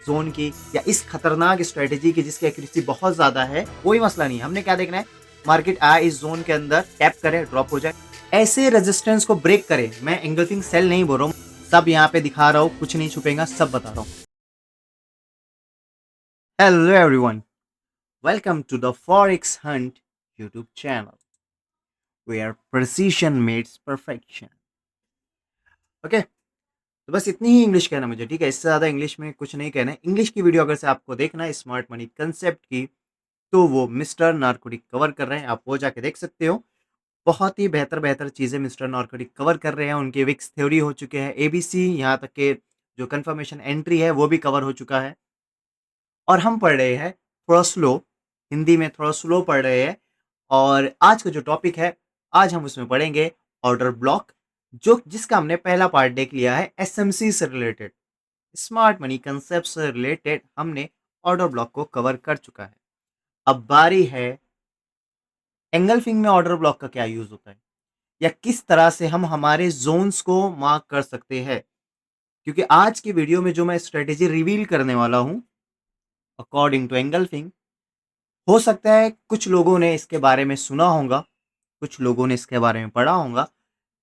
Zone की या इस खतरनाक स्ट्रेटेजी की जिसकी एक्यूरेसी बहुत ज्यादा है, कोई मसला नहीं है। हमने क्या देखना है, मार्केट आए इस जोन के अंदर, टैप करे, ड्रॉप हो जाए, ऐसे रेजिस्टेंस को ब्रेक करे। मैं एंगल्फिंग सेल नहीं बोल रहा हूँ, सब यहाँ पे दिखा रहा हूँ, कुछ नहीं छुपेगा, सब बता रहा हूँ। Hello everyone, welcome to the forex hunt YouTube channel where precision meets perfection. Okay, तो बस इतनी ही इंग्लिश कहना मुझे, ठीक है? इससे ज़्यादा इंग्लिश में कुछ नहीं कहना है। इंग्लिश की वीडियो अगर से आपको देखना है स्मार्ट मनी कंसेप्ट की, तो वो मिस्टर नार्कोटिक कवर कर रहे हैं, आप वो जाके देख सकते हो। बहुत ही बेहतर बेहतर चीज़ें मिस्टर नार्कोटिक कवर कर रहे हैं। उनके विक्स थ्योरी हो चुके हैं, एबीसी, यहाँ तक के जो कन्फर्मेशन एंट्री है वो भी कवर हो चुका है। और हम पढ़ रहे हैं थोड़ा स्लो, हिंदी में थोड़ा स्लो पढ़ रहे हैं। और आज का जो टॉपिक है, आज हम उसमें पढ़ेंगे ऑर्डर ब्लॉक, जो जिसका हमने पहला पार्ट देख लिया है एसएमसी से रिलेटेड, स्मार्ट मनी कंसेप्ट से रिलेटेड हमने ऑर्डर ब्लॉक को कवर कर चुका है। अब बारी है एंगल्फिंग में ऑर्डर ब्लॉक का क्या यूज होता है, या किस तरह से हम हमारे जोन्स को मार्क कर सकते हैं। क्योंकि आज की वीडियो में जो मैं स्ट्रेटेजी रिवील करने वाला हूं अकॉर्डिंग टू एंगल्फिंग, हो सकता है कुछ लोगों ने इसके बारे में सुना होगा, कुछ लोगों ने इसके बारे में पढ़ा होगा,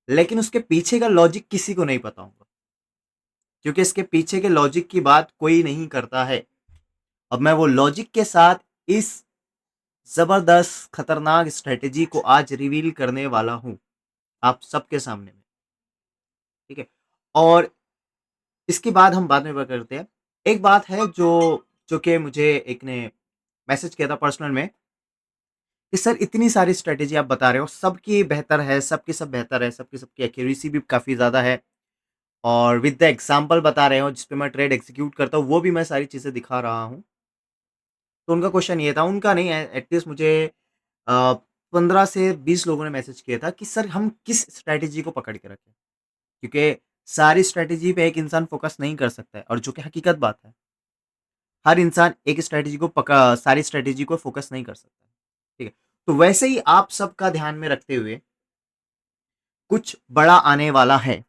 लेकिन उसके पीछे का लॉजिक किसी को नहीं पता होगा, क्योंकि इसके पीछे के लॉजिक की बात कोई नहीं करता है। अब मैं वो लॉजिक के साथ इस जबरदस्त खतरनाक स्ट्रेटेजी को आज रिवील करने वाला हूं आप सबके सामने में, ठीक है? और इसके बाद हम बाद में बात करते हैं। एक बात है जो जो कि मुझे एक ने मैसेज किया था पर्सनल में कि सर इतनी सारी स्ट्रेटेजी आप बता रहे हो, सबकी बेहतर है, सबकी सब बेहतर है, सबकी सबकी एक्यूरेसी भी काफ़ी ज़्यादा है, और विद द एग्जाम्पल बता रहे हो जिस पे मैं ट्रेड एग्जीक्यूट करता हूँ, वो भी मैं सारी चीज़ें दिखा रहा हूँ। तो उनका क्वेश्चन ये था, उनका नहीं, एटलीस्ट मुझे 15 से 20 लोगों ने मैसेज किया था कि सर हम किस स्ट्रैटेजी को पकड़ के रखें, क्योंकि सारी स्ट्रैटेजी पे एक इंसान फोकस नहीं कर सकता है, और जो कि हकीकत बात है। हर इंसान एक स्ट्रैटेजी को पका सारी स्ट्रैटेजी को फोकस नहीं कर सकता है, ठीक है? तो वैसे ही आप सबका ध्यान में रखते हुए कुछ बड़ा आने वाला है,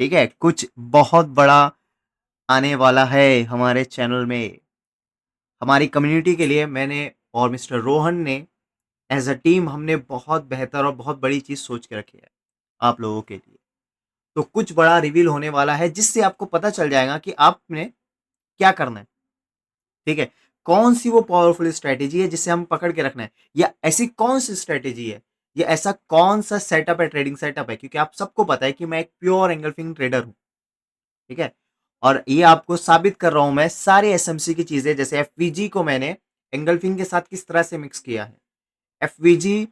ठीक है? कुछ बहुत बड़ा आने वाला है हमारे चैनल में, हमारी कम्युनिटी के लिए। मैंने और मिस्टर रोहन ने एज अ टीम हमने बहुत बेहतर और बहुत बड़ी चीज़ सोच के रखी है आप लोगों के लिए। तो कुछ बड़ा रिवील होने वाला है, जिससे आपको पता चल जाएगा कि आपने क्या करना है, ठीक है? कौन सी वो पावरफुल स्ट्रेटेजी है जिसे हम पकड़ के रखना है, या ऐसी कौन सी स्ट्रेटेजी है, या ऐसा कौन सा सेटअप है, ट्रेडिंग सेटअप है। क्योंकि आप सबको पता है कि मैं एक प्योर एंगल्फिंग ट्रेडर हूं, ठीक है? और ये आपको साबित कर रहा हूं मैं, सारे एसएमसी की चीजें, जैसे एफवीजी को मैंने एंगल्फिंग के साथ किस तरह से मिक्स किया है। एफवीजी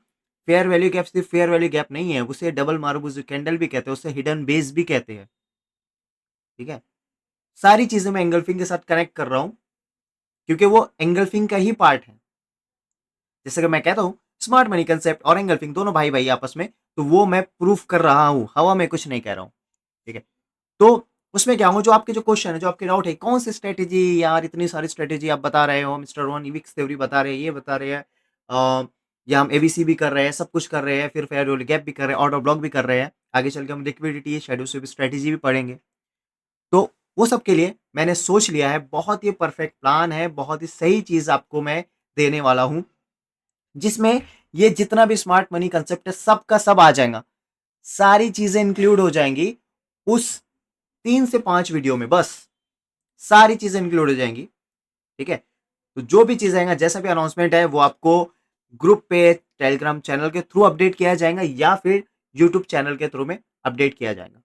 फेयर वैल्यू गैप सिर्फ फेयर वैल्यू गैप नहीं है, उसे डबल मार्बल कैंडल भी कहते हैं, उसे हिडन बेस भी कहते हैं, ठीक है? सारी चीजें मैं एंगल्फिंग के साथ कनेक्ट कर रहा हूं, क्योंकि वो एंगल्फिंग का ही पार्ट है। जैसे कि मैं कहता हूँ स्मार्ट मनी कंसेप्ट और एंगल्फिंग दोनों भाई भाई आपस में, तो वो मैं प्रूफ कर रहा हूँ, हवा में कुछ नहीं कह रहा हूँ, ठीक है? तो उसमें क्या हूँ, जो आपके जो क्वेश्चन है, जो आपके डाउट है, कौन सी स्ट्रेटेजी, यार इतनी सारी स्ट्रेटेजी आप बता रहे हो, मिस्टर वन विक्स थ्योरी बता रहे हैं, ये बता रहे हैं, या हम एबीसी भी कर रहे हैं, सब कुछ कर रहे हैं, फिर फेयर वैल्यू गैप भी कर रहे हैं, ऑर्डर ब्लॉक भी कर रहे हैं, आगे चल के हम लिक्विडिटी शेड्यूल से भी स्ट्रेटेजी भी पढ़ेंगे। तो वो सब के लिए मैंने सोच लिया है, बहुत ही परफेक्ट प्लान है, बहुत ही सही चीज आपको मैं देने वाला हूं, जिसमें ये जितना भी स्मार्ट मनी कंसेप्ट है सब का सब आ जाएगा, सारी चीजें इंक्लूड हो जाएंगी उस 3 से 5 वीडियो में, बस सारी चीजें इंक्लूड हो जाएंगी, ठीक है? तो जो भी चीज आएगा, जैसा भी अनाउंसमेंट है, वो आपको ग्रुप पे टेलीग्राम चैनल के थ्रू अपडेट किया जाएगा, या फिर यूट्यूब चैनल के थ्रू में अपडेट किया जाएगा।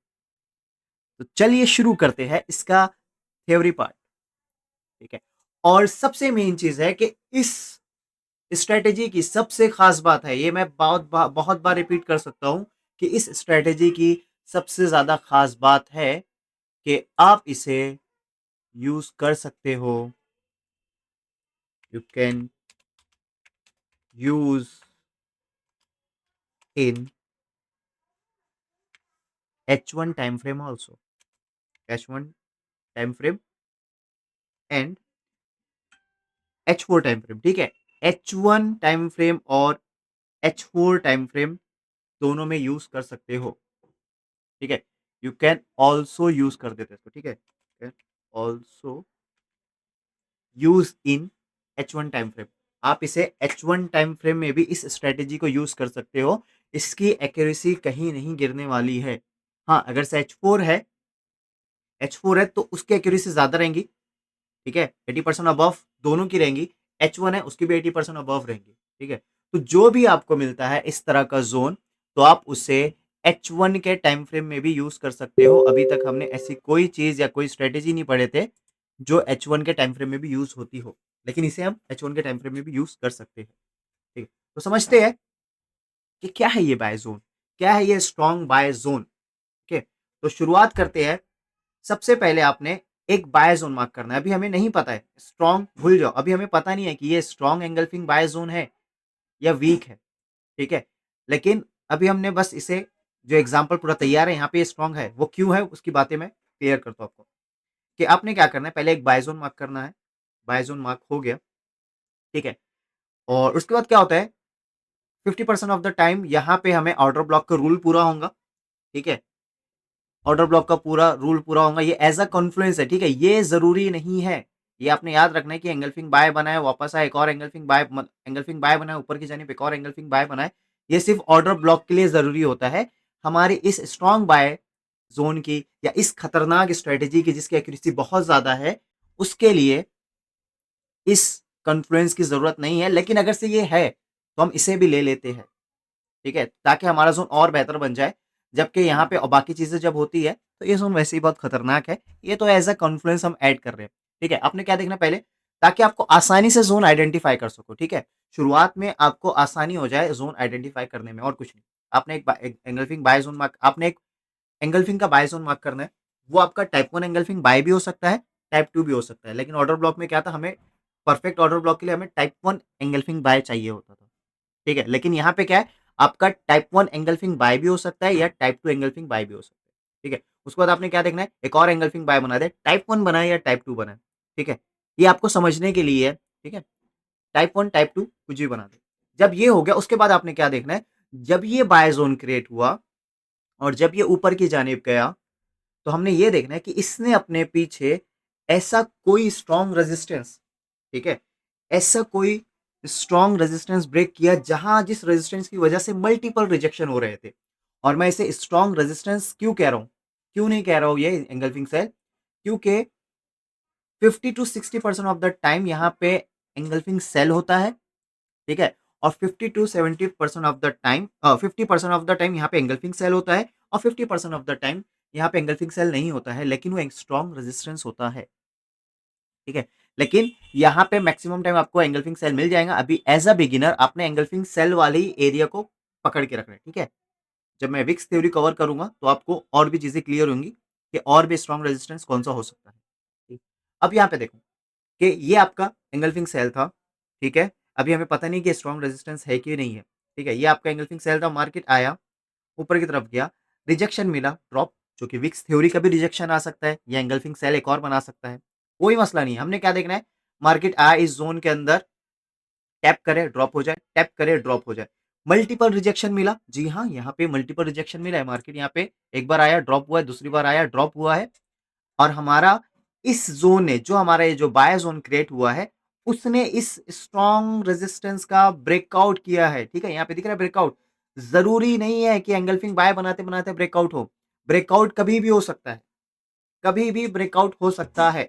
तो चलिए शुरू करते हैं इसका थ्योरी पार्ट, ठीक है? और सबसे मेन चीज है कि इस स्ट्रेटेजी की सबसे खास बात है, ये मैं बहुत बार रिपीट कर सकता हूं, कि इस स्ट्रेटेजी की सबसे ज्यादा खास बात है कि आप इसे यूज कर सकते हो, you can use in H1 time frame also, H1 time frame and H4 time frame, ठीक है? H1 टाइम फ्रेम और H4 टाइम फ्रेम दोनों में यूज कर सकते हो, ठीक है? यू कैन ऑल्सो यूज कर देते इसको, ठीक है? Also use in H1 time frame. आप इसे H1 टाइम फ्रेम में भी इस स्ट्रेटेजी को यूज कर सकते हो। इसकी एक्यूरेसी कहीं नहीं गिरने वाली है। हाँ, अगर से H4 है तो उसकी एक्यूरेसी ज्यादा रहेंगी, ठीक है, 80% अबव दोनों की रहेंगी। H1 है उसकी भी 80% अबव रहेंगी, ठीक है। तो जो भी आपको मिलता है इस तरह का जोन, तो आप उसे H1 के टाइम फ्रेम में भी यूज कर सकते हो। अभी तक हमने ऐसी कोई चीज या कोई स्ट्रेटेजी नहीं पढ़े थे जो H1 के टाइम फ्रेम में भी यूज होती हो, लेकिन इसे हम H1 के टाइम फ्रेम में भी यूज कर सकते हैं, ठीक है। तो समझते हैं कि क्या है ये बाय जोन, क्या है ये स्ट्रॉन्ग बाय जोन। ओके, तो शुरुआत करते हैं। सबसे पहले आपने एक बाय जोन मार्क करना है। अभी हमें नहीं पता है, स्ट्रॉन्ग भूल जाओ, अभी हमें पता नहीं है कि ये स्ट्रॉन्ग एंगल्फिंग बाय जोन है या वीक है, ठीक है। लेकिन अभी हमने बस इसे, जो एग्जांपल पूरा तैयार है, यहाँ पे स्ट्रॉन्ग है, वो क्यों है उसकी बातें मैं क्लियर करता हूँ आपको। कि आपने क्या करना है, पहले एक बाय जोन मार्क करना है। बाय जोन मार्क हो गया, ठीक है। और उसके बाद क्या होता है, 50% ऑफ द टाइम यहाँ पे हमें ऑर्डर ब्लॉक का रूल पूरा होगा, ठीक है। ऑर्डर ब्लॉक का पूरा रूल पूरा होगा, ये एज अ कॉन्फ्लुएंस है, ठीक है। ये जरूरी नहीं है, ये आपने याद रखना है कि एंगल्फिंग बाय बनाए वापस आए एक और एंगल्फिंग बाय बनाए ऊपर की जानिब एक और एंगल्फिंग बाय बनाए, ये सिर्फ ऑर्डर ब्लॉक के लिए जरूरी होता है। हमारे इस स्ट्रॉन्ग बाय जोन की या इस खतरनाक स्ट्रेटेजी की जिसकी एक्यूरेसी बहुत ज्यादा है, उसके लिए इस कॉन्फ्लुएंस की जरूरत नहीं है। लेकिन अगर से ये है तो हम इसे भी ले लेते हैं, ठीक है, ताकि हमारा जोन और बेहतर बन जाए। जबकि यहाँ पे और बाकी चीजें जब होती है तो ये जोन वैसे ही बहुत खतरनाक है। ये तो एज अ कॉन्फ्लुएंस हम ऐड कर रहे हैं, ठीक है। आपने क्या देखना पहले, ताकि आपको आसानी से जोन आइडेंटिफाई कर सको, ठीक है। शुरुआत में आपको आसानी हो जाए जोन आइडेंटिफाई करने में, और कुछ नहीं। आपने एक एंगल्फिंग बाय जोन मार्क, आपने एक एंगल्फिंग का बाय जोन मार्क करना है। वो आपका टाइप 1 एंगल्फिंग बाय भी हो सकता है, टाइप 2 भी हो सकता है। लेकिन ऑर्डर ब्लॉक में क्या था, हमें परफेक्ट ऑर्डर ब्लॉक के लिए हमें टाइप 1 एंगल्फिंग बाय चाहिए होता था, ठीक है। लेकिन यहाँ पे क्या है, आपका टाइप 1 एंगल्फिंग बाय भी हो सकता है या टाइप 2 एंगल्फिंग बाय भी हो सकता है, ठीक है। उसके बाद आपने क्या देखना है, एक और एंगल्फिंग बाय बना दे, टाइप 1 बनाए या टाइप 2 बनाए, ठीक है। ये आपको समझने के लिए है, ठीक है। टाइप 1 टाइप 2 कुछ भी बना दे। जब ये हो गया उसके बाद आपने क्या देखना है, जब ये बाय जोन क्रिएट हुआ और जब ये ऊपर की जानिब गया, तो हमने ये देखना है कि इसने अपने पीछे ऐसा कोई स्ट्रॉन्ग रेजिस्टेंस, ठीक है, ऐसा कोई स्ट्रॉन्ग रेजिस्टेंस ब्रेक किया जहां जिस रेजिस्टेंस की वजह से मल्टीपल रिजेक्शन हो रहे थे। और मैं इसे स्ट्रॉन्ग रेजिस्टेंस क्यों कह रहा हूं, क्यों नहीं कह रहा हूं ये एंगल्फिंग सेल, क्योंकि 50 to 60% ऑफ द टाइम यहाँ पे एंगल्फिंग सेल होता है, ठीक है। और 50 to 70% of the time 50% of the time यहाँ पे एंगल्फिंग सेल होता है, और 50% ऑफ द टाइम यहाँ पे एंगल्फिंग सेल नहीं होता है, लेकिन वो एक स्ट्रॉन्ग रेजिस्टेंस होता है, ठीक है। लेकिन यहाँ पे मैक्सिमम टाइम आपको एंगल्फिंग सेल मिल जाएगा। अभी एज अ बिगिनर आपने एंगल्फिंग सेल वाले ही एरिया को पकड़ के रखना है, ठीक है। जब मैं विक्स थ्योरी कवर करूंगा तो आपको और भी चीजें क्लियर होंगी कि और भी स्ट्रॉन्ग रेजिस्टेंस कौन सा हो सकता है, ठीक। अब यहाँ पे देखो कि ये आपका एंगल्फिंग सेल था, ठीक है। अभी हमें पता नहीं कि स्ट्रॉन्ग रेजिस्टेंस है कि नहीं है, ठीक है। ये आपका एंगल्फिंग सेल था, मार्केट आया, ऊपर की तरफ गया, रिजेक्शन मिला, ड्रॉप, जो कि विक्स थ्योरी का भी रिजेक्शन आ सकता है या एंगल्फिंग सेल एक और बना सकता है, कोई मसला नहीं है। हमने क्या देखना है, मार्केट आया इस जोन के अंदर, टैप करे ड्रॉप हो जाए, टैप करे ड्रॉप हो जाए। मल्टीपल रिजेक्शन मिला, जी हाँ, यहाँ पे मल्टीपल रिजेक्शन मिला है। मार्केट यहाँ पे एक बार आया ड्रॉप हुआ है, दूसरी बार आया ड्रॉप हुआ है, और हमारा इस जोन ने, जो हमारा ये जो बाय जोन क्रिएट हुआ है, उसने इस स्ट्रॉन्ग रेजिस्टेंस का ब्रेकआउट किया है, ठीक है। यहाँ पे दिख रहा है ब्रेकआउट। जरूरी नहीं है कि एंगल्फिंग बाय बनाते बनाते ब्रेकआउट हो, ब्रेकआउट कभी भी हो सकता है, कभी भी ब्रेकआउट हो सकता है,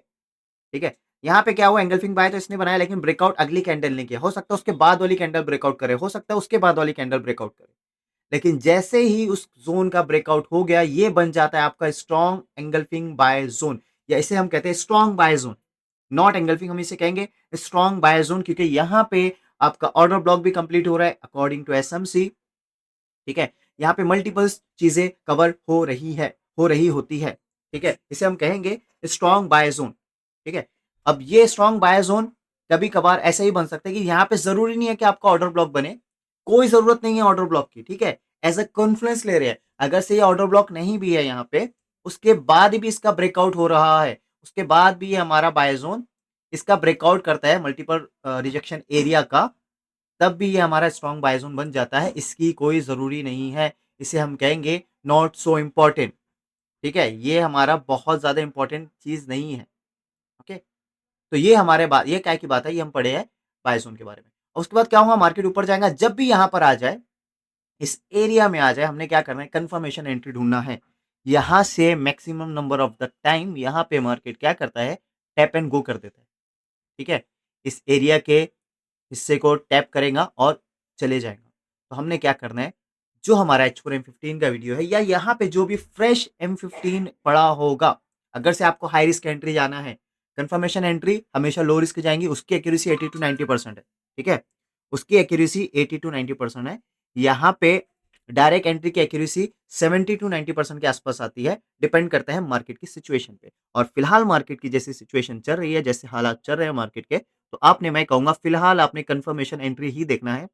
ठीक है। यहाँ पे क्या हुआ, एंगल्फिंग बाय तो इसने बनाया, लेकिन ब्रेकआउट अगली कैंडल ने किया। हो सकता है उसके बाद वाली कैंडल ब्रेकआउट करे, हो सकता है उसके बाद वाली कैंडल ब्रेकआउट करे। लेकिन जैसे ही उस जोन का ब्रेकआउट हो गया, ये बन जाता है आपका स्ट्रॉन्ग एंगल्फिंग बाय जोन, या इसे हम कहते हैं strong bye zone. Not engulfing, हम इसे कहेंगे स्ट्रॉन्ग बाय जोन, क्योंकि यहाँ पे आपका ऑर्डर ब्लॉक भी कंप्लीट हो रहा है अकॉर्डिंग टू एसएमसी, ठीक है। यहाँ पे मल्टीपल चीजें कवर हो रही है, हो रही होती है, ठीक है। इसे हम कहेंगे स्ट्रॉन्ग बाय जोन, ठीक है। अब ये स्ट्रॉन्ग बाय जोन कभी कभार ऐसा ही बन सकता है कि यहाँ पे जरूरी नहीं है कि आपका ऑर्डर ब्लॉक बने, कोई जरूरत नहीं है ऑर्डर ब्लॉक की, ठीक है। एज अ कॉन्फ्लुएंस ले रहे हैं, अगर से ये ऑर्डर ब्लॉक नहीं भी है यहाँ पे, उसके बाद भी इसका ब्रेकआउट हो रहा है, उसके बाद भी ये हमारा बाय जोन इसका ब्रेकआउट करता है मल्टीपल रिजेक्शन एरिया का, तब भी ये हमारा स्ट्रॉन्ग बाय जोन बन जाता है। इसकी कोई जरूरी नहीं है, इसे हम कहेंगे नॉट सो इम्पोर्टेंट, ठीक है। ये हमारा बहुत ज्यादा इंपॉर्टेंट चीज नहीं है, ओके। तो ये हमारे बात, ये क्या की बात है, ये हम पढ़े हैं बाय ज़ोन के बारे में। और उसके बाद क्या हुआ, मार्केट ऊपर जाएगा, जब भी यहाँ पर आ जाए, इस एरिया में आ जाए, हमने क्या करना है, कंफर्मेशन एंट्री ढूँढना है। यहाँ से maximum number of the time यहाँ पे मार्केट क्या करता है, टैप एंड गो कर देता है, ठीक है? इस एरिया के हिस्से को टैप करेगा और चले जाएगा। तो हमने क्या करना है, जो हमारा H4 M15 का वीडियो है या यहाँ पे जो भी फ्रेश M15 पड़ा होगा, अगर से आपको हाई रिस्क एंट्री जाना है, कंफर्मेशन एंट्री हमेशा लो रिस्क जाएँगी, उसकी एक्यूरेसी 80 टू 90% है, ठीक है? उसकी एक्यूरेसी 80 टू 90% है। यहाँ पे डायरेक्ट एंट्री की एक्यूरेसी 70 टू 90% के आसपास आती है, डिपेंड करता है मार्केट की सिचुएशन पे। और फिलहाल मार्केट की जैसी सिचुएशन चल रही है, जैसे हालात चल रहे हैं मार्केट के, तो आपने, मैं कहूँगा फिलहाल आपने कंफर्मेशन एंट्री ही देखना है,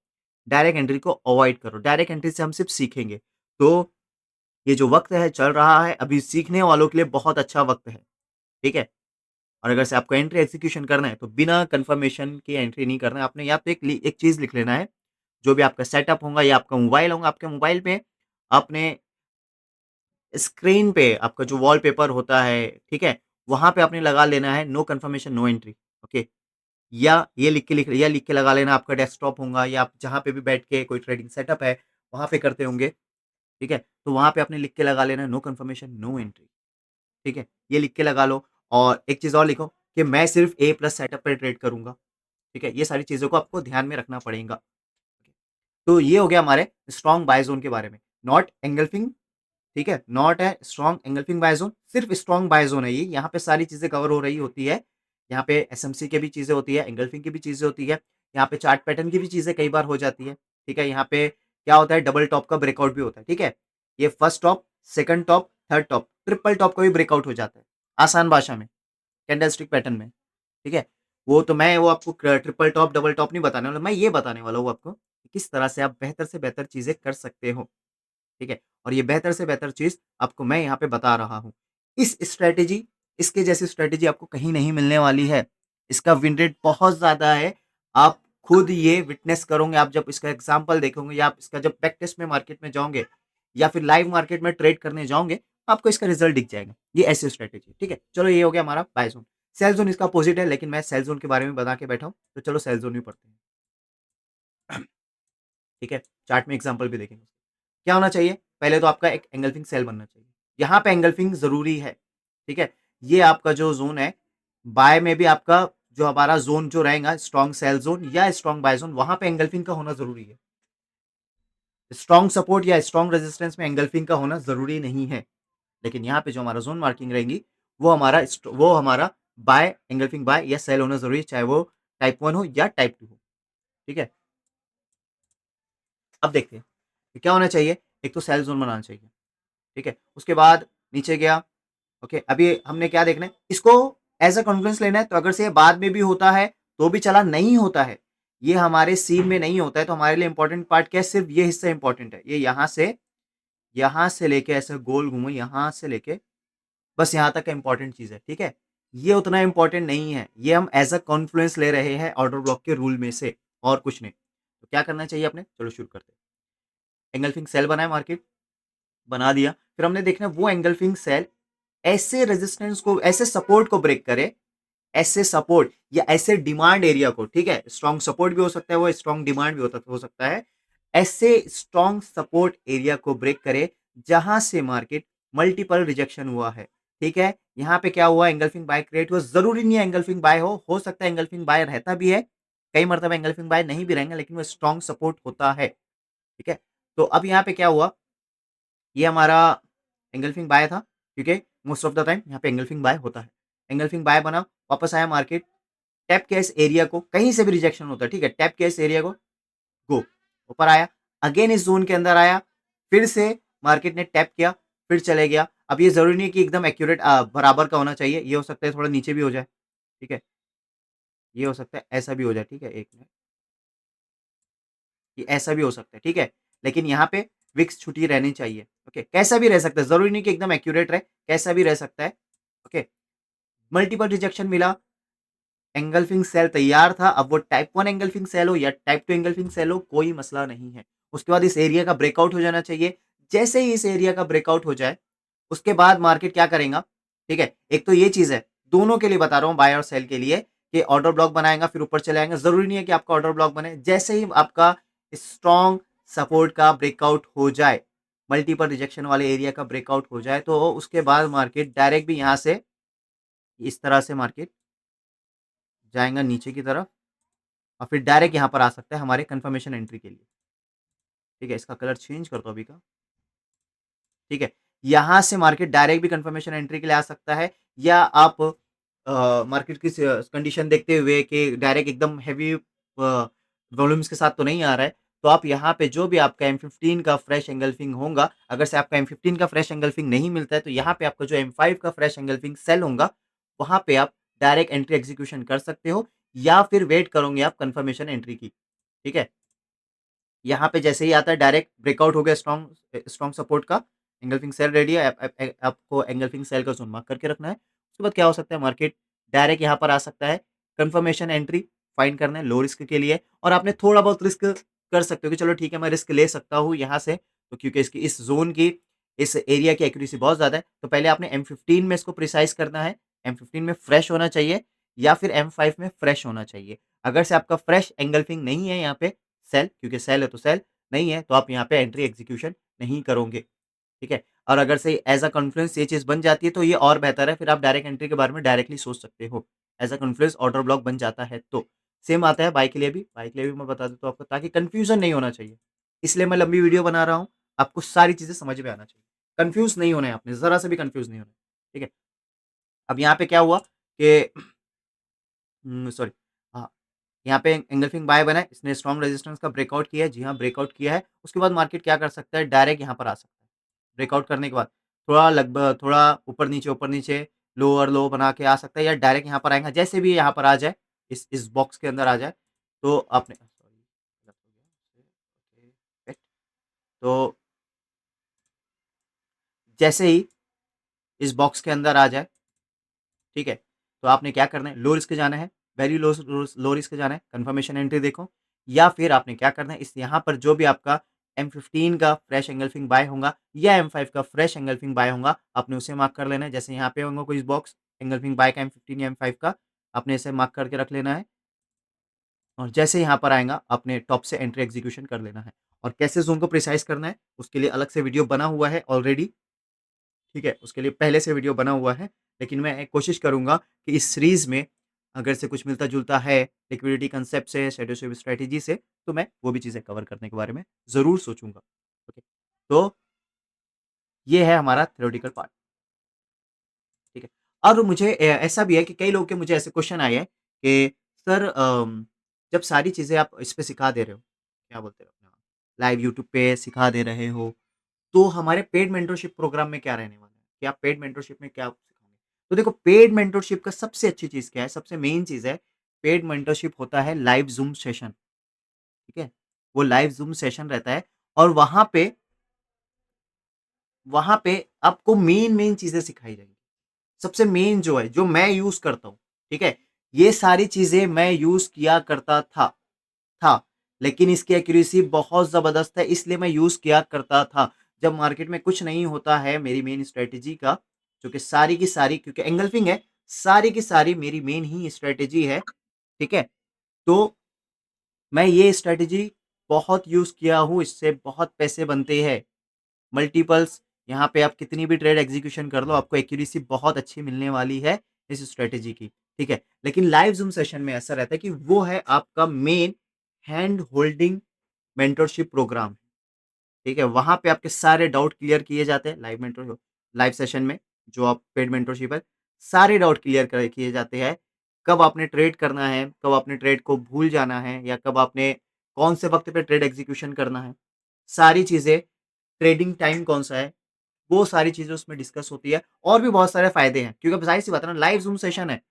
डायरेक्ट एंट्री को अवॉइड करो। डायरेक्ट एंट्री से हम सिर्फ सीखेंगे। तो ये जो वक़्त है चल रहा है, अभी सीखने वालों के लिए बहुत अच्छा वक़्त है, ठीक है? और अगर से आपको एंट्री एग्जीक्यूशन करना है, तो बिना कंफर्मेशन के एंट्री नहीं करना है। आपने या तो एक चीज़ लिख लेना है, जो भी आपका सेटअप होगा या आपका मोबाइल होगा, आपके मोबाइल पे आपने स्क्रीन पे आपका जो वॉलपेपर होता है, ठीक है? वहाँ पे आपने लगा लेना है, no confirmation no entry, okay? या ये लिख के लगा लेना, आपका डेस्कटॉप होगा या आप जहाँ पे भी बैठ के कोई ट्रेडिंग सेटअप है, वहाँ पे करते होंगे, ठीक है? तो वहाँ पे आपने लिख के लगा लेना है, नो कन्फर्मेशन नो एंट्री, ठीक है? ये लिख के लगा लो। और एक चीज़ और लिखो कि मैं सिर्फ़ ए प्लस सेटअप पे ट्रेड करूँगा, ठीक है? ये सारी चीज़ों को आपको ध्यान में रखना पड़ेगा। तो ये हो गया हमारे स्ट्रॉन्ग बाय ज़ोन के बारे में। नॉट एंगल्फिंग, ठीक है? Not a strong engulfing buy zone, सिर्फ़ स्ट्रॉन्ग बाय ज़ोन है ये। यहाँ पे सारी चीज़ें कवर हो रही होती है। यहाँ पे एसएमसी की भी चीज़ें होती है, एंगल्फिंग की भी चीज़ें होती है। यहाँ पे चार्ट पैटर्न की भी चीज़ें कई बार हो जाती है, ठीक है? यहाँ पे क्या होता है, डबल टॉप का ब्रेकआउट भी होता है, ठीक है? ये first top, second top, third top, triple top का भी ब्रेकआउट हो जाता है, आसान भाषा में, कैंडलस्टिक पैटर्न में, ठीक है? वो आपको ट्रिपल टॉप, डबल टॉप नहीं बताने वाला, मैं ये बताने वाला हूँ आपको, कि किस तरह से आप बेहतर से बेहतर चीज़ें कर सकते हो। ठीक है? और ये बेहतर से बेहतर चीज़ आपको मैं यहाँ पे बता रहा हूँ। इस स्ट्रैटेजी इसके जैसी स्ट्रैटेजी आपको कहीं नहीं मिलने वाली है। इसका विन रेट बहुत ज़्यादा है। आप खुद ये विटनेस करोगे, आप जब इसका एग्ज़ाम्पल देखोगे या आप इसका जब बैक टेस्ट में मार्केट में जाओगे या फिर लाइव मार्केट में ट्रेड करने जाओगे, आपको इसका रिज़ल्ट दिख जाएगा। ये ऐसी स्ट्रैटेजी, ठीक है? चलो ये हो गया हमारा बाय ज़ोन। सेल ज़ोन इसका अपोज़िट है, लेकिन मैं सेल ज़ोन के बारे में बता के बैठा हूँ, तो चलो सेल ज़ोन भी पढ़ते हैं। ठीक है? चार्ट में एग्ज़ाम्पल भी देखेंगे। क्या होना चाहिए? पहले तो आपका एक एंगल्फिंग सेल बनना चाहिए। यहाँ पे एंगल्फिंग ज़रूरी है, ठीक है? ये आपका जो ज़ोन है, बाय में भी आपका जो हमारा ज़ोन जो रहेगा, स्ट्रॉन्ग सेल ज़ोन या स्ट्रॉन्ग बाय ज़ोन, वहाँ पे एंगल्फिंग का होना ज़रूरी है। स्ट्रॉन्ग सपोर्ट या स्ट्रॉन्ग रेजिस्टेंस में एंगल्फिंग का होना ज़रूरी नहीं है। लेकिन यहाँ पे जो हमारा ज़ोन मार्किंग रहेगी, वो हमारा बाय, एंगल्फिंग बाय या सेल होना ज़रूरी है, चाहे वो टाइप 1 हो या टाइप 2 हो, ठीक है? अब देखते हैं, कि क्या होना चाहिए? एक तो सेल ज़ोन बनाना चाहिए, ठीक है? उसके बाद नीचे गया, ओके, अभी हमने क्या देखना है, इसको एज अ कॉन्फ्रेंस लेना है, तो अगर से ये बाद में भी होता है तो भी चला, नहीं होता है, ये हमारे सीन में नहीं होता है, तो हमारे लिए इंपॉर्टेंट पार्ट क्या है, सिर्फ ये हिस्सा इंपॉर्टेंट है। ये यहाँ से लेके ऐसे गोल घूमो, यहाँ से लेके बस यहाँ तक का इंपॉर्टेंट चीज है, ठीक है? ये उतना इंपॉर्टेंट नहीं है, ये हम एज अ कॉन्फ्लुएंस ले रहे हैं ऑर्डर ब्लॉक के रूल में से, और कुछ नहीं। तो क्या करना चाहिए अपने, चलो शुरू करते हैं। एंगल्फिंग सेल बनाए, मार्केट बना दिया, फिर हमने देखना है वो एंगल्फिंग सेल ऐसे रेजिस्टेंस को, ऐसे सपोर्ट को ब्रेक करे, ऐसे सपोर्ट या ऐसे डिमांड एरिया को, ठीक है? स्ट्रॉन्ग सपोर्ट भी हो सकता है, वो स्ट्रॉन्ग डिमांड भी हो सकता है। ऐसे स्ट्रॉन्ग सपोर्ट एरिया को ब्रेक करे जहां से मार्केट मल्टीपल रिजेक्शन हुआ है, ठीक है? यहाँ पे क्या हुआ, एंगल्फिंग बाय क्रिएट हुआ। जरूरी नहीं है एंगल्फिंग बाय हो सकता है एंगल्फिंग बाय रहता भी है, कई मरतबा एंगल्फिंग बाय नहीं भी रहेंगे, लेकिन वो स्ट्रॉन्ग सपोर्ट होता है, ठीक है? तो अब यहाँ पे क्या हुआ, ये हमारा एंगल्फिंग बाय था, क्योंकि मोस्ट ऑफ द टाइम यहाँ पे एंगल्फिंग बाय होता है। एंगल्फिंग बाय बना, वापस आया मार्केट, टैप किया इस एरिया को, कहीं से भी रिजेक्शन होता है, ठीक है? टैप किया इस एरिया को, गो, ऊपर आया, अगेन इस जोन के अंदर आया, फिर से मार्केट ने टैप किया, फिर चले गया। अब ये जरूरी नहीं कि एकदम एक्यूरेट बराबर का होना चाहिए, ये हो सकता है थोड़ा नीचे भी हो जाए, ठीक है? ये हो सकता है ऐसा भी हो जाए, ठीक है? एक मिनट, ये ऐसा भी हो सकता है, ठीक है? लेकिन यहाँ पे विक्स छुट्टी रहनी चाहिए, ओके? कैसा भी रह सकता है, जरूरी नहीं कि एकदम एक्यूरेट रहे, कैसा भी रह सकता है, ओके? मल्टीपल रिजेक्शन मिला, एंगल्फिंग सेल तैयार था, अब वो टाइप 1 एंगल्फिंग सेल हो या टाइप 2 एंगल्फिंग सेल हो, कोई मसला नहीं है। उसके बाद इस एरिया का ब्रेकआउट हो जाना चाहिए। जैसे ही इस एरिया का ब्रेकआउट हो जाए, उसके बाद मार्केट क्या करेगा, ठीक है? एक तो ये चीज़ है, दोनों के लिए बता रहा हूँ, बाय और सेल के लिए, कि ऑर्डर ब्लॉक बनाएगा फिर ऊपर चले आएगा, ज़रूरी नहीं है कि आपका ऑर्डर ब्लॉक बने। जैसे ही आपका स्ट्रॉन्ग सपोर्ट का ब्रेकआउट हो जाए, मल्टीपल रिजेक्शन वाले एरिया का ब्रेकआउट हो जाए, तो उसके बाद मार्केट डायरेक्ट भी यहाँ से इस तरह से मार्केट जाएगा नीचे की तरफ और फिर डायरेक्ट यहाँ पर आ सकता है हमारे कंफर्मेशन एंट्री के लिए। ठीक है, इसका कलर चेंज कर दो अभी का। ठीक है, यहाँ से मार्केट डायरेक्ट भी कंफर्मेशन एंट्री के लिए आ सकता है, या आप मार्केट की कंडीशन देखते हुए कि डायरेक्ट एकदम हैवी वॉल्यूम्स के साथ तो नहीं आ रहा है, तो आप यहाँ पे जो भी आपका M15 का फ्रेश एंगल्फिंग होगा, अगर से आपका M15 का फ्रेश एंगल्फिंग नहीं मिलता है, तो यहाँ पे आपका जो M5 का फ्रेश एंगल्फिंग सेल होगा, वहाँ पे आप डायरेक्ट एंट्री एग्जीक्यूशन कर सकते हो, या फिर वेट करोगे आप कंफर्मेशन एंट्री की। ठीक है, यहाँ पे जैसे ही आता है डायरेक्ट ब्रेकआउट हो गया स्ट्रॉन्ग स्ट्रॉन्ग सपोर्ट का, एंगल्फिंग सेल रेडी है, आपको एंगल्फिंग सेल का ज़ोन मार्क करके रखना है। उसके बाद क्या हो सकता है, मार्केट डायरेक्ट यहाँ पर आ सकता है, कंफर्मेशन एंट्री फाइंड करना है लो रिस्क के लिए, और आपने थोड़ा बहुत रिस्क कर सकते हो कि चलो ठीक है मैं रिस्क ले सकता हूँ यहाँ से, तो क्योंकि इसकी इस ज़ोन की इस एरिया की एक्यूरेसी बहुत ज़्यादा है, तो पहले आपने M15 में इसको प्रिसाइज़ करना है, M15 में फ्रेश होना चाहिए या फिर M5 में फ्रेश होना चाहिए। अगर से आपका फ्रेश एंगल्फिंग नहीं है यहाँ पे सेल, क्योंकि सेल है तो सेल, नहीं है तो आप यहाँ पे एंट्री एग्जीक्यूशन नहीं करोगे। ठीक है, और अगर से एज अ कॉन्फ्लुएंस ये चीज़ बन जाती है तो ये और बेहतर है, फिर आप डायरेक्ट एंट्री के बारे में डायरेक्टली सोच सकते हो। As a confluence order block बन जाता है तो। सेम आता है बाय के लिए भी, बाय के लिए भी मैं बता देता हूँ आपको, ताकि कन्फ्यूज़न नहीं होना चाहिए। इसलिए मैं लंबी वीडियो बना रहा हूँ, आपको सारी चीज़ें समझ में आना चाहिए। कन्फ्यूज़ नहीं होना है आपने, ज़रा सा भी कन्फ्यूज़ नहीं होना है। ठीक है, अब यहाँ पे क्या हुआ कि सॉरी, हाँ, यहाँ पे एंगल्फिंग बाय बना है, इसने स्ट्रॉन्ग रेजिस्टेंस का ब्रेकआउट किया है। जी हाँ, ब्रेकआउट किया है। उसके बाद मार्केट क्या कर सकता है, डायरेक्ट यहाँ पर आ सकता है। ब्रेकआउट करने के बाद थोड़ा लगभग थोड़ा ऊपर नीचे, लो और लो बना के आ सकता है, या डायरेक्ट यहाँ पर आएगा। जैसे भी यहाँ पर आ जाए, इस बॉक्स के अंदर आ जाए, तो आपने सॉरी गलत हो गया। ओके, तो जैसे ही इस बॉक्स के अंदर आ जाए, ठीक है, तो आपने क्या करना है, लो रिस्क जाना है, वेरी लो रिस्क जाना है, कंफर्मेशन एंट्री देखो, या फिर आपने क्या करना है, इस यहाँ पर जो भी आपका M15 का फ्रेश एंगल्फिंग बाय होगा या M5 का फ्रेश एंगल्फिंग बाय होगा, आपने उसे मार्क कर लेना है। जैसे यहाँ पे होगा कोई बॉक्स एंगल्फिंग बाय का M15 या M5 का, आपने इसे मार्क करके रख लेना है, और जैसे यहाँ पर आएगा आपने टॉप से एंट्री एग्जीक्यूशन कर लेना है। और कैसे जोन को प्रिसाइज करना है, उसके लिए अलग से वीडियो बना हुआ है ऑलरेडी। ठीक है, उसके लिए पहले से वीडियो बना हुआ है, लेकिन मैं कोशिश करूँगा कि इस सीरीज़ में अगर से कुछ मिलता-जुलता है लिक्विडिटी कांसेप्ट से, शैडो स्विप स्ट्रैटेजी से, तो मैं वो भी चीज़ें कवर करने के बारे में ज़रूर सोचूँगा। ओके, तो ये है हमारा थ्योरेटिकल पार्ट। ठीक है, और मुझे ऐसा भी है कि कई लोगों के मुझे ऐसे क्वेश्चन आए हैं कि सर जब सारी चीज़ें आप इस पे सिखा दे रहे हो, क्या बोलते हैं अपना, लाइव यूट्यूब पे सिखा दे रहे हो, तो हमारे पेड मेंटरशिप प्रोग्राम में क्या रहने वाला है? कि आप पेड मेंटरशिप में क्या सिखाओगे? तो देखो, पेड मेंटरशिप का सबसे अच्छी चीज़ क्या है? सबसे मेन चीज़ है, पेड मेंटरशिप होता है लाइव ज़ूम सेशन, ठीक है? वो लाइव ज़ूम सेशन रहता है, और वहाँ पे आपको मेन चीज़ें सिखाई जाएँगी। सबसे मेन जो है, जो मैं यूज़ करता हूँ, ठीक है? ये सारी चीज़ें मैं यूज़ किया करता था, लेकिन इसकी एक्यूरेसी बहुत ज़बरदस्त है, इसलिए मैं यूज़ किया करता था। जब मार्केट में कुछ नहीं होता है मेरी मेन स्ट्रैटेजी का, जो कि सारी की सारी, क्योंकि एंगल्फिंग है, सारी की सारी मेरी मेन ही स्ट्रैटेजी है, ठीक है? तो मैं ये स्ट्रैटेजी बहुत यूज़ किया हूँ, इससे बहुत पैसे बनते हैं। मल्टीपल्स, यहाँ पे आप कितनी भी ट्रेड एग्जीक्यूशन कर लो, आपको एक्यूरेसी बहुत अच्छी मिलने वाली है इस स्ट्रैटेजी की, ठीक है? लेकिन लाइव ज़ूम सेशन में ऐसा रहता है कि वो है आपका main hand holding mentorship program, ठीक है? वहाँ पे आपके सारे डाउट क्लियर किए जाते हैं लाइव सेशन में, जो आप पेड मेंटरशिप है, सारे डाउट क्लियर किए जाते हैं। कब आपने ट्रेड करना है, कब आपने ट्रेड को भूल जाना है, या कब आपने कौन से वक़्त पे ट्रेड एग्जीक्यूशन करना है, सारी चीज़ें, ट्रेडिंग टाइम कौन-सा है, वो सारी चीज़ें उसमें डिस्कस होती है, और भी बहुत सारे फ़ायदे हैं, क्योंकि अब ज़ाहिर-सी बात है ना, लाइव ज़ूम सेशन है।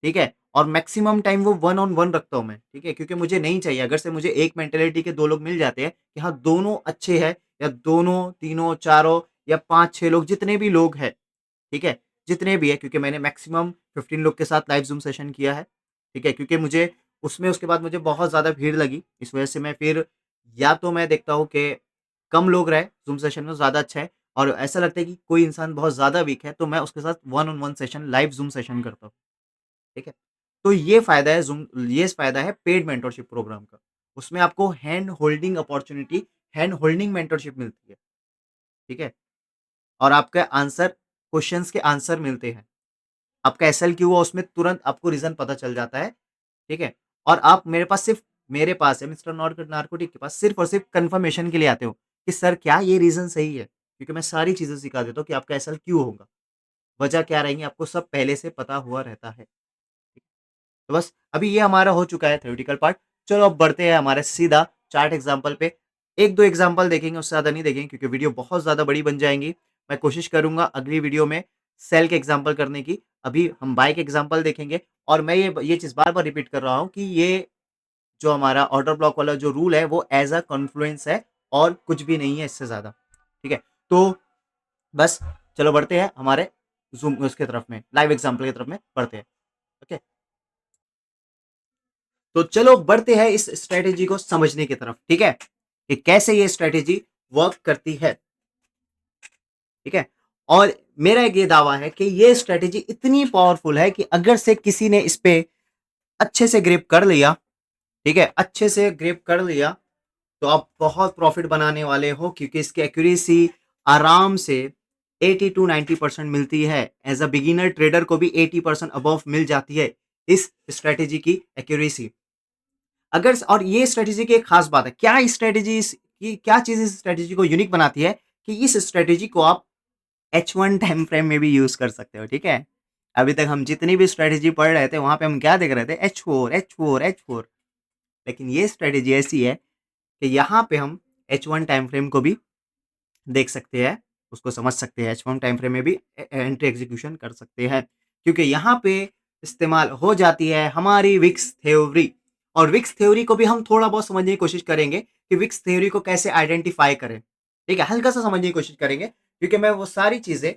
ठीक है? और मैक्सिमम टाइम वो वन ऑन वन रखता हूँ मैं, ठीक है? क्योंकि मुझे नहीं चाहिए, अगर से मुझे एक मेंटालिटी के 2 लोग मिल जाते हैं कि हाँ, दोनों अच्छे हैं, या दोनों, तीनों, चारों या 5-6 लोग, जितने भी लोग हैं, ठीक है? जितने भी हैं, क्योंकि मैंने मैक्सिमम 15 लोग के साथ लाइव ज़ूम सेशन किया है, ठीक है? क्योंकि मुझे उसमें उसके बाद मुझे बहुत ज़्यादा भीड़ लगी, इस वजह से मैं फिर, या तो मैं देखता हूँ कि कम लोग रहे ज़ूम सेशन में, ज़्यादा अच्छा है, और ऐसा लगता है कि कोई इंसान बहुत ज़्यादा वीक है, तो मैं उसके साथ one on one session, live zoom session करता हूँ, ठीक है? तो ये फ़ायदा है पेड मेंटरशिप प्रोग्राम का। उसमें आपको हैंड होल्डिंग मेंटरशिप मिलती है, ठीक है? और आपके क्वेश्चन्स के आंसर मिलते हैं। आपका एसएल क्यू हुआ उसमें तुरंत आपको रीज़न पता चल जाता है, ठीक है? और आप मेरे पास है मिस्टर नार्कोटिक के पास सिर्फ़ और सिर्फ़ कन्फर्मेशन के लिए आते हो कि सर क्या ये रीज़न सही है? क्योंकि मैं सारी चीज़ें सिखा देता हूँ कि आपका एसएल क्यों होगा, वजह क्या रहेंगी आपको सब पहले से पता हुआ रहता है। तो बस अभी ये हमारा हो चुका है थ्योरेटिकल पार्ट। चलो अब बढ़ते हैं हमारे सीधा चार्ट एग्जाम्पल पे। 1-2 एग्जाम्पल देखेंगे, उससे ज़्यादा नहीं देखेंगे क्योंकि वीडियो बहुत ज़्यादा बड़ी बन जाएँगी। मैं कोशिश करूँगा अगली वीडियो में सेल के एग्जाम्पल करने की। अभी हम बाय के एग्जाम्पल देखेंगे और मैं ये चीज़ बार-बार रिपीट कर रहा हूँ कि ये जो हमारा ऑर्डर ब्लॉक वाला जो रूल है वो एज़ अ कॉन्फ्लुएंस है और कुछ भी नहीं है इससे ज़्यादा। ठीक है? तो बस चलो बढ़ते हैं हमारे ज़ूम उसके तरफ में, लाइव एग्जाम्पल की तरफ में बढ़ते हैं। ओके? तो चलो बढ़ते हैं इस स्ट्रेटेजी को समझने की तरफ, ठीक है? कि कैसे ये स्ट्रेटेजी वर्क करती है, ठीक है? और मेरा एक ये दावा है कि ये स्ट्रेटेजी इतनी पावरफुल है कि अगर से किसी ने इस पे अच्छे से ग्रिप कर लिया, ठीक है? अच्छे से ग्रिप कर लिया, तो आप बहुत प्रॉफिट बनाने वाले हो क्योंकि इसकी एक्यूरेसी आराम से 80 टू 90% मिलती है। एज़ अ बिगिनर ट्रेडर को भी 80% अबव मिल जाती है इस स्ट्रेटेजी की एक्यूरेसी। अगर और ये स्ट्रेटेजी की एक खास बात है। क्या चीज़ इस स्ट्रेटेजी को यूनिक बनाती है कि इस स्ट्रेटेजी को आप H1 टाइम फ्रेम में भी यूज़ कर सकते हो, ठीक है? अभी तक हम जितनी भी स्ट्रेटेजी पढ़ रहे थे, वहाँ पे हम क्या देख रहे थे? H4, H4, H4 लेकिन ये स्ट्रेटेजी ऐसी है कि यहाँ पे हम H1 टाइम फ्रेम को भी देख सकते हैं, उसको समझ सकते हैं, H1 टाइम फ्रेम में भी एंट्री एग्जीक्यूशन कर सकते हैं। क्योंकि यहाँ पे इस्तेमाल हो जाती है हमारी विक्स थ्योरी और विक्स थ्योरी को भी हम थोड़ा बहुत समझने की कोशिश करेंगे कि विक्स थ्योरी को कैसे आइडेंटिफाई करें। ठीक है? हल्का-सा समझने की कोशिश करेंगे क्योंकि मैं वो सारी चीज़ें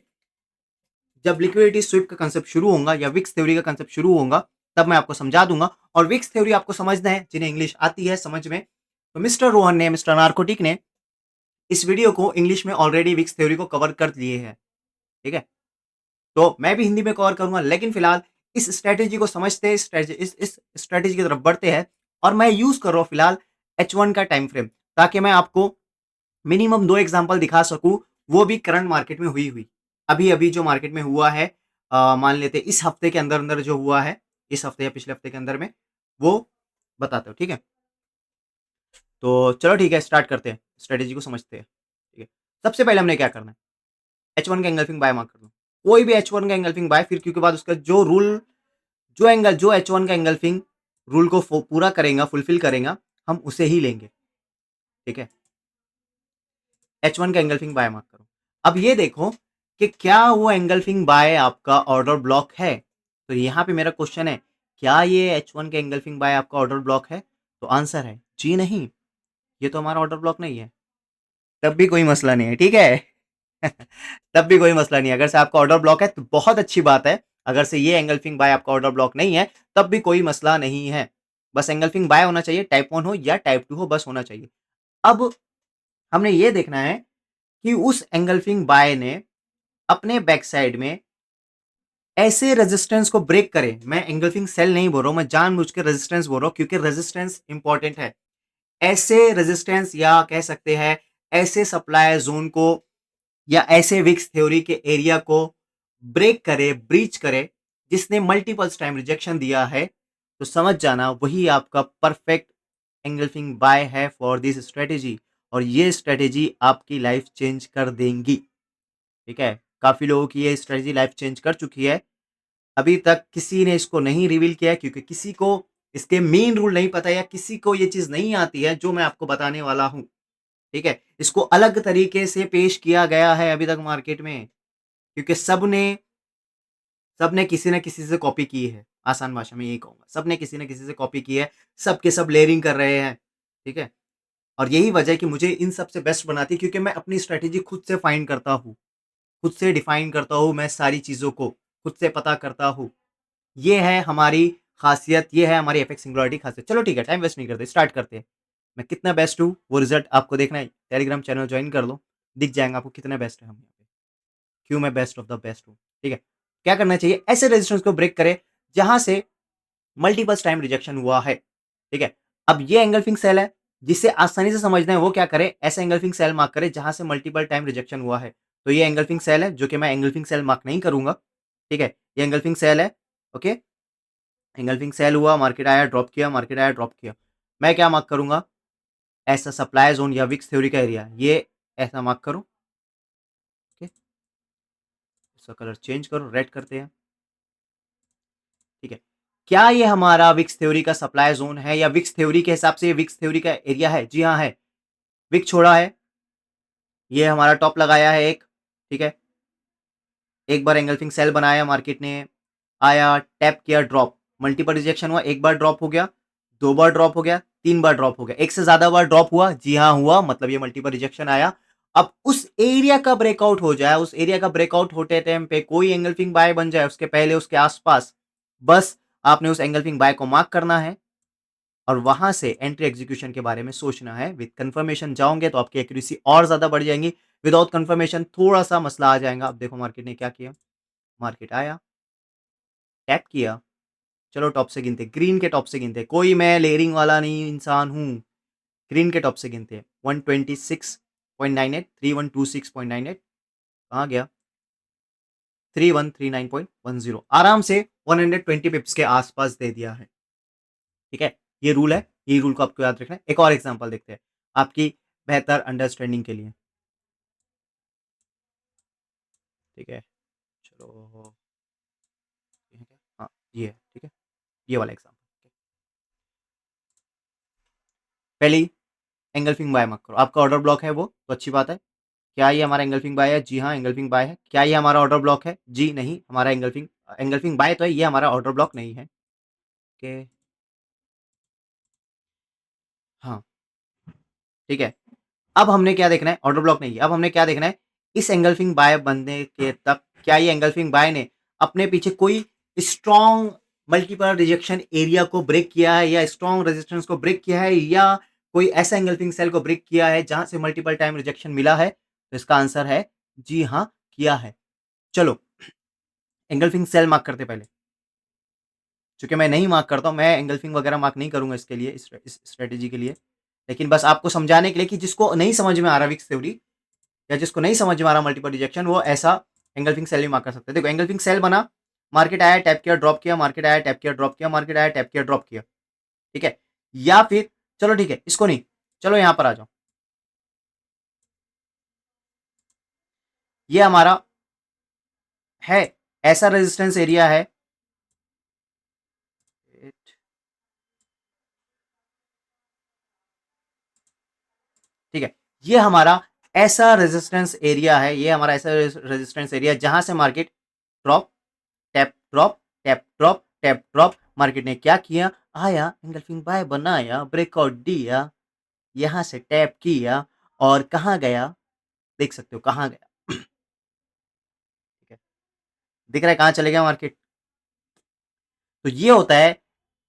जब लिक्विडिटी स्वीप का कांसेप्ट शुरू होगा या विक्स थ्योरी का कांसेप्ट शुरू होगा, तब मैं आपको समझा दूँगा और विक्स थ्योरी आपको समझना है, जिन्हें इंग्लिश आती है समझ में। तो मिस्टर नार्कोटिक ने इस वीडियो को इंग्लिश में ऑलरेडी विक्स थ्योरी को कवर कर लिए हैं, ठीक है? तो मैं भी हिंदी में कवर करूँगा, लेकिन फिलहाल इस स्ट्रैटेजी को समझते हैं, इस स्ट्रैटेजी की तरफ बढ़ते हैं और मैं यूज़ कर रहा हूँ फिलहाल H1 का टाइम फ्रेम ताकि मैं आपको मिनिमम 2 एग्ज़ाम्पल दिखा सकूँ, वो भी करंट मार्केट में हुई। अभी-अभी जो मार्केट में हुआ है मान लेते हैं इस हफ्ते के अंदर-अंदर जो हुआ है, इस हफ्ते या पिछले हफ्ते के अंदर में, वो बताता हूँ, ठीक है? तो चलो ठीक है, स्टार्ट करते हैं, स्ट्रैटेजी को समझते हैं, ठीक है? सबसे पहले हमने क्या करना है? H1 का एंगल्फिंग बाय मार्क कर दो। कोई भी H1 का एंगल्फिंग बाय फिर क्योंकि बाद उसका जो H1 का एंगल्फिंग रूल को पूरा करेगा, फुलफिल करेगा, हम उसे ही लेंगे, ठीक है? H1 का एंगल्फिंग बाय मार्क करो। अब ये देखो कि क्या वो एंगल्फिंग बाय आपका ऑर्डर ब्लॉक है? तो यहाँ पे मेरा क्वेश्चन है, क्या ये H1 का एंगल्फिंग बाय आपका ऑर्डर ब्लॉक है? तो आंसर है, जी नहीं, ये तो हमारा ऑर्डर ब्लॉक नहीं है। तब भी कोई मसला नहीं है, ठीक है? तब भी कोई मसला नहीं है। अगर से आपका ऑर्डर ब्लॉक है तो बहुत अच्छी बात है। अगर से ये एंगल्फिंग बाय आपका ऑर्डर ब्लॉक नहीं है, तब भी कोई मसला नहीं है। बस एंगल्फिंग बाय होना चाहिए, टाइप 1 हो या टाइप 2 हो, बस होना चाहिए। अब हमने ये देखना है कि उस एंगल्फिंग बाय ने अपने बैक साइड में ऐसे रेजिस्टेंस को ब्रेक करे। मैं एंगल्फिंग सेल नहीं बोल रहा हूँ, मैं जानबूझ के रेजिस्टेंस बोल रहा हूँ क्योंकि रेजिस्टेंस इंपॉर्टेंट है। ऐसे रेजिस्टेंस या कह सकते हैं ऐसे सप्लाई ज़ोन को या ऐसे विक्स थ्योरी के एरिया को ब्रेक करे, ब्रीच करे, जिसने मल्टीपल्स टाइम रिजेक्शन दिया है, तो समझ जाना वही आपका परफेक्ट एंगल्फिंग बाय है फॉर दिस स्ट्रेटेजी और ये स्ट्रेटेजी आपकी लाइफ चेंज कर देंगी, ठीक है? काफ़ी लोगों की ये स्ट्रेटेजी लाइफ चेंज कर चुकी है। अभी तक किसी ने इसको नहीं रिवील किया है क्योंकि किसी को इसके मेन रूल नहीं पता या किसी को ये चीज़ नहीं आती है जो मैं आपको बताने वाला हूँ, ठीक है? इसको अलग तरीके से पेश किया गया है अभी तक मार्केट में क्योंकि सबने किसी न किसी से कॉपी की है। आसान भाषा में यही कहूँगा। सबने किसी न किसी से कॉपी की है, सब के सब लेयरिंग कर रहे हैं, ठीक है? और यही वजह है कि मुझे इन सब से बेस्ट बनाती है क्योंकि मैं अपनी स्ट्रैटेजी खुद से फाइंड करता हूँ, खुद से डिफाइन करता हूँ मैं सारी चीज़ों को, खुद से पता करता हूँ। ये है हमारी खासियत, ये है हमारी एफएक्स सिंगुलैरिटी खासियत। चलो ठीक है, टाइम वेस्ट नहीं करते, स्टार्ट करते हैं। मैं कितना बेस्ट हूँ, वो रिज़ल्ट आपको देखना है, टेलीग्राम चैनल जॉइन कर लो, दिख जाएगा आपको कितने बेस्ट हैं हम यहाँ पे। क्यों मैं बेस्ट ऑफ द बेस्ट हूँ, ठीक है? क्या करना चाहिए? ऐसे रेजिस्टेंस को ब्रेक करें, जहाँ से मल्टीपल टाइम रिजेक्शन हुआ है, ठीक है। अब ये एंगल्फिंग सेल है, जिसे आसानी से समझना है वो क्या करे, ऐसे एंगल्फिंग सेल मार्क करे जहां से मल्टीपल टाइम रिजेक्शन हुआ है। तो ये एंगल्फिंग सेल है, जो कि मैं एंगल्फिंग सेल मार्क नहीं करूंगा, ठीक है। ये एंगल्फिंग सेल है, ओके। एंगल्फिंग सेल हुआ, मार्केट आया ड्रॉप किया, मार्केट आया ड्रॉप किया। मैं क्या मार्क करूंगा, ऐसा सप्लाई जोन या विक्स थ्योरी का एरिया, ये ऐसा मार्क करो, ओके। इसका कलर चेंज करो, रेड करते हैं, ठीक है। क्या ये हमारा विक्स थ्योरी का सप्लाई जोन है, या विक्स थ्योरी के हिसाब से ये विक्स थ्योरी का एरिया है? जी हाँ है। विक छोड़ा है, ये हमारा टॉप लगाया है एक, ठीक है। एक बार एंगल्फिंग सेल बनाया मार्केट ने, आया टैप किया, ड्रॉप, मल्टीपल रिजेक्शन हुआ, एक बार ड्रॉप हो गया, दो बार ड्रॉप हो गया, तीन बार ड्रॉप हो गया, एक से ज्यादा बार ड्रॉप हुआ, जी हाँ हुआ, मतलब ये मल्टीपल रिजेक्शन आया। अब उस एरिया का ब्रेकआउट हो जाए, उस एरिया का ब्रेकआउट होते टाइम पे कोई एंगल्फिंग बाय बन जाए, उसके पहले उसके आसपास, बस आपने उस एंगल्फिंग बाय को मार्क करना है और वहां से एंट्री एग्जीक्यूशन के बारे में सोचना है। विद कंफर्मेशन जाओगे तो आपकी एक्यूरेसी और ज्यादा बढ़ जाएंगी, विदाउट कंफर्मेशन थोड़ा सा मसला आ जाएगा। अब देखो मार्केट ने क्या किया, मार्केट आया, टैप किया, चलो टॉप से गिनते, ग्रीन के टॉप से गिनते, कोई मैं लेयरिंग वाला नहीं इंसान हूं, ग्रीन के टॉप से गिनते हैं। 126.98, 3126.98, कहाँ गया, 3139.10, आराम से 120 पिप्स के आसपास दे दिया है, ठीक है। ये रूल है, ये रूल को आपको याद रखना है। एक और एग्जांपल देखते हैं आपकी बेहतर अंडरस्टैंडिंग के लिए, ठीक है। चलो, ये है क्या? हाँ, ये है, ठीक है। ये वाला एग्जांपल, पहली एंगल्फिंग बाय मत करो, आपका ऑर्डर ब्लॉक है वो तो अच्छी बात है। क्या ये हमारा एंगल्फिंग बाय है? जी हाँ एंगल्फिंग बाय है। क्या ये हमारा ऑर्डर ब्लॉक है? जी नहीं, हमारा एंगल्फिंग एंगल्फिंग बाय तो है, ये हमारा ऑर्डर ब्लॉक नहीं है, ओके। हाँ, ठीक है। अब हमने क्या देखना है, ऑर्डर ब्लॉक नहीं है, अब हमने क्या देखना है, इस एंगल्फिंग बाय बनने के तक क्या ये एंगल्फिंग बाय ने अपने पीछे कोई स्ट्रॉन्ग मल्टीपल रिजेक्शन एरिया को ब्रेक किया है, या स्ट्रॉन्ग रेजिस्टेंस को ब्रेक किया है, या कोई ऐसा एंगल्फिंग सेल को ब्रेक किया है जहां से मल्टीपल टाइम रिजेक्शन मिला है? तो इसका आंसर है जी हाँ, किया है। चलो, एंगल्फिंग सेल मार्क करते पहले, चूंकि मैं नहीं मार्क करता हूं, मैं एंगल्फिंग वगैरह मार्क नहीं करूंगा इसके लिए, इस स्ट्रेटेजी के लिए, लेकिन बस आपको समझाने के लिए कि जिसको नहीं समझ में आ रहा विक्स थ्योरी, या जिसको नहीं समझ में आ रहा मल्टीपल रिजेक्शन, वो ऐसा एंगल्फिंग सेल भी मार्क कर सकते हैं। देखो एंगल्फिंग सेल बना, मार्केट आया टैप किया ड्रॉप किया, मार्केट आया टैप किया ड्रॉप किया, मार्केट आया टैप किया ड्रॉप किया, ठीक है। या फिर चलो ठीक है, इसको नहीं, चलो यहां पर आ जाओ, ये हमारा है, ऐसा रेजिस्टेंस एरिया है, ठीक है। ये हमारा ऐसा रेजिस्टेंस एरिया है, ये हमारा ऐसा रेजिस्टेंस एरिया जहां से market drop tap drop tap drop tap drop, market ने क्या किया, आया एंगल्फिंग बाय बनाया, ब्रेकआउट दिया, यहां से टैप किया और कहां गया, देख सकते हो कहां गया, ठीक है। दिख रहा है कहां चले गया मार्केट? तो ये होता है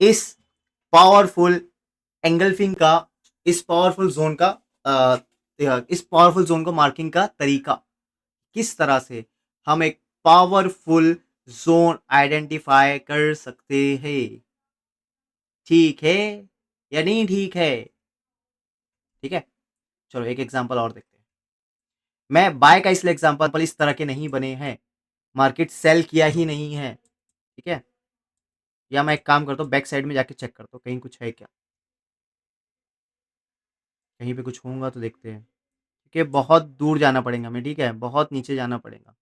इस पावरफुल एंगल्फिंग का, इस पावरफुल जोन का, इस पावरफुल जोन को मार्किंग का तरीका, किस तरह से हम एक पावरफुल जोन आइडेंटिफाई कर सकते हैं, ठीक है या नहीं ठीक है? ठीक है, चलो एक एग्जांपल और देखते हैं। मैं बाय का इसलिए एग्जांपल इस तरह के नहीं बने हैं, मार्केट सेल किया ही नहीं है, ठीक है। या मैं एक काम करता हूँ, बैक साइड में जाके चेक करता हूँ कहीं कुछ है क्या, कहीं पे कुछ होगा तो देखते हैं, क्योंकि बहुत दूर जाना पड़ेगा हमें, ठीक है, बहुत नीचे जाना पड़ेगा।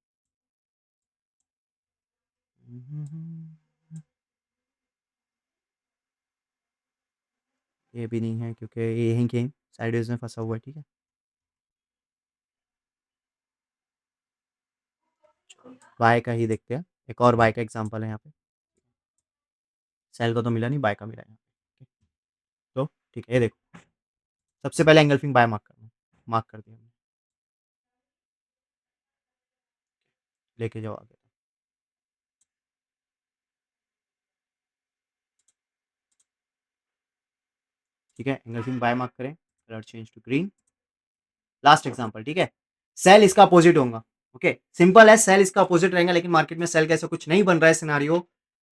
ये भी नहीं है क्योंकि ये यहीं कहीं साइडवेज में फंसा हुआ है, ठीक है। बाय का ही देखते हैं, एक और बाय का एग्जांपल है यहाँ पे, सेल का तो मिला नहीं, बाय का मिला है यहाँ पे, तो ठीक है, ये देखो, सबसे पहले एंगल्फिंग बाय मार्क करना, मार्क कर दिया, लेके जाओ आगे, ठीक है। एंगल्फिंग बाय मार्क करें, colour change to green, last example, ठीक है। सेल इसका अपोजिट होगा, ओके, सिंपल है, सेल इसका अपोजिट रहेगा, लेकिन मार्केट में सेल का ऐसा कुछ नहीं बन रहा है सिनारियो,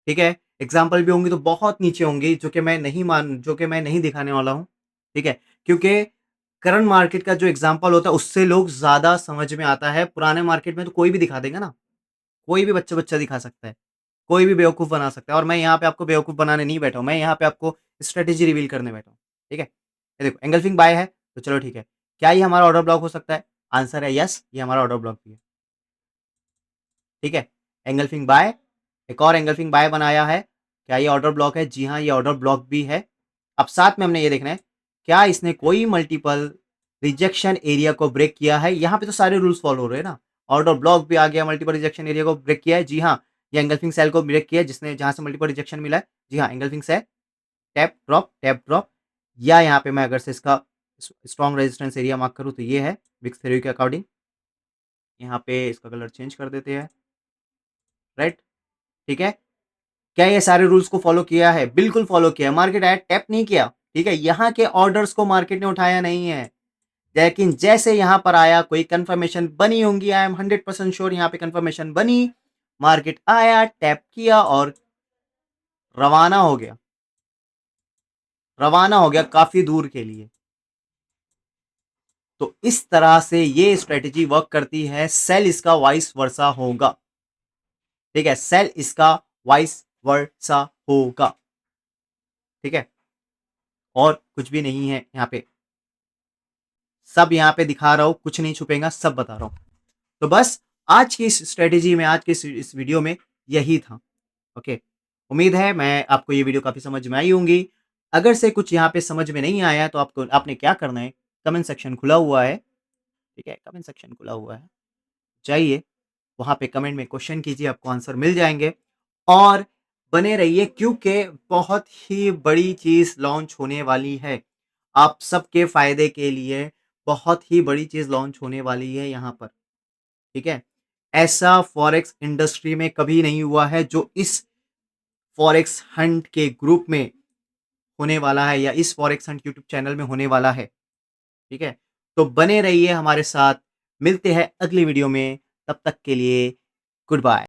ठीक है? एग्ज़ाम्पल भी होंगी तो बहुत नीचे होंगी जो कि मैं नहीं दिखाने वाला हूँ, ठीक है? क्योंकि करंट मार्केट का जो एग्ज़ाम्पल होता है उससे लोग ज़्यादा समझ में आता है, पुराने मार्केट में तो कोई भी दिखा देगा ना, कोई भी बच्चा-बच्चा दिखा सकता है, कोई भी बेवकूफ़ बना सकता है और मैं यहाँ पे आपको बेवकूफ़ बनाने नहीं बैठा हूँ, मैं यहाँ पे आपको स्ट्रैटेजी रिवील करने बैठा हूँ, ठीक है? ये देखो एंगल्फिंग बाय है, तो चलो ठीक है। क्या ये हमारा ऑर्डर ब्लॉक हो सकता है? आंसर है यस, ये हमारा ऑर्डर ब्लॉक भी है, ठीक है? एंगल्फिंग बाय, एक और एंगल्फिंग बाय बनाया है, क्या ये ऑर्डर ब्लॉक है? जी हाँ, ये ऑर्डर ब्लॉक भी है। अब साथ में हमने ये देखना है, क्या इसने कोई मल्टीपल रिजेक्शन एरिया को ब्रेक किया है? यहाँ पे तो सारे रूल्स फॉलो हो रहे हैं ना। ऑर्डर ब्लॉक भी आ गया, मल्टीपल रिजेक्शन एरिया को ब्रेक किया है। जी हाँ, ये एंगल्फिंग सेल को ब्रेक किया है जिसने जहाँ से मल्टीपल रिजेक्शन मिला है। जी हाँ, एंगल्फिंग सेल, टैप, ड्रॉप या यहाँ पे मैं अगर से इसका स्ट्रॉन्ग रेजिस्टेंस एरिया मार्क करूँ तो ये है विक्स थ्योरी के अकॉर्डिंग। यहाँ पे इसका कलर चेंज कर देते हैं, राइट? ठीक है? क्या ये सारे रूल्स को फॉलो किया है? बिल्कुल फॉलो किया है। मार्केट आया, टैप नहीं किया, ठीक है? यहाँ के ऑर्डर्स को मार्केट ने उठाया नहीं है। लेकिन जैसे यहाँ पर आया कोई कंफर्मेशन बनी होंगी, आई एम 100% श्योर यहाँ पे कंफर्मेशन बनी, मार्केट आया, टैप किया और रवाना हो गया। रवाना हो गया काफ़ी दूर के लिए। तो इस तरह से ये स्ट्रैटेजी वर्क करती है, सेल इसका वाइस वर्सा होगा, ठीक है? सेल इसका वाइस वर्सा होगा, ठीक है? और कुछ भी नहीं है यहाँ पे। सब यहाँ पे दिखा रहा हूँ, कुछ नहीं छुपेगा, सब बता रहा हूँ। तो बस आज की इस स्ट्रेटेजी में, आज के इस वीडियो में यही था। ओके, उम्मीद है मैं आपको ये वीडियो काफ़ी समझ में आई होंगी। अगर से कुछ यहाँ पे समझ में नहीं आया तो आपको आपने क्या करना है, कमेंट सेक्शन खुला हुआ है, ठीक है? कमेंट सेक्शन खुला हुआ है, जाइए वहाँ पे कमेंट में क्वेश्चन कीजिए, आपको आंसर मिल जाएँगे और बने रहिए क्योंकि बहुत ही बड़ी चीज़ लॉन्च होने वाली है। आप सबके फ़ायदे के लिए बहुत ही बड़ी चीज़ लॉन्च होने वाली है यहाँ पर, ठीक है? ऐसा फॉरेक्स इंडस्ट्री में कभी नहीं हुआ है जो इस फॉरेक्स हंट के ग्रुप में होने वाला है या इस फॉरेक्स हंट यूट्यूब चैनल में होने वाला है, ठीक है? तो बने रहिए हमारे साथ, मिलते हैं अगली वीडियो में, तब तक के लिए गुड बाय।